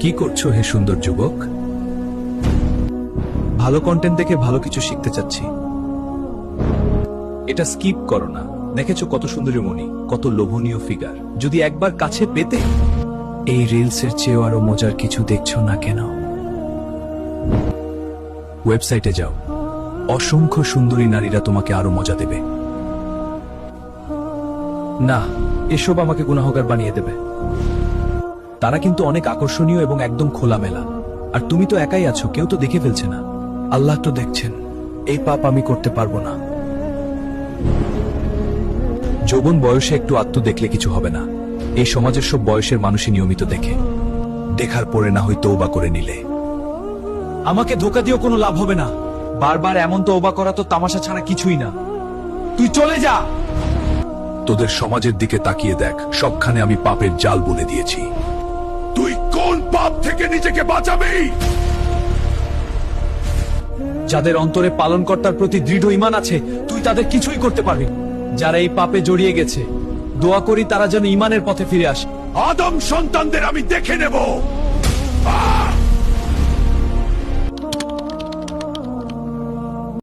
কি করছো হে সুন্দর যুবক? ভালো কন্টেন্ট দেখে ভালো কিছু শিখতে চাচ্ছি। এটা স্কিপ করো না। দেখেছো কত সুন্দরী মণি, কত লোভনীয় ফিগার। যদি একবার কাছে পেতে। এই রিলসের চেয়েও আরো মজার কিছু দেখছো না কেন? ওয়েবসাইটে যাও, অসংখ্য সুন্দরী নারীরা তোমাকে আরো মজা দেবে। না, এসব আমাকে গুনাহগার বানিয়ে দেবে। তারা কিন্তু অনেক আকর্ষণীয় এবং একদম খোলামেলা। আর তুমি তো একাই আছো, কেউ তো দেখে ফেলছে না। আল্লাহ তো দেখছেন। এই পাপ আমি করতে পারবো না। যৌবন বয়সে একটু আত্ম দেখলে কিছু হবে না। এই সমাজের সব বয়সের মানুষই নিয়মিত দেখে। দেখার পরে না হয় তওবা করে নিলে। আমাকে ধোঁকা দিয়েও কোনো লাভ হবে না। বারবার এমন তওবা করা তো তামাশা ছাড়া কিছুই না। তুই চলে যা। তোদের সমাজের দিকে তাকিয়ে দেখ, সবখানে আমি পাপের জাল বুনে দিয়েছি। তুই কোন পাপ থেকে নিজেকে বাঁচাবি? যাদের অন্তরে পালনকর্তার প্রতি দৃঢ় ঈমান আছে, তুই তাদের কিছুই করতে পারবি। যারা এই পাপে জড়িয়ে গেছে, দোয়া করি তারা যেন ঈমানের পথে ফিরে আসে। আদম সন্তানদের আমি দেখে নেব।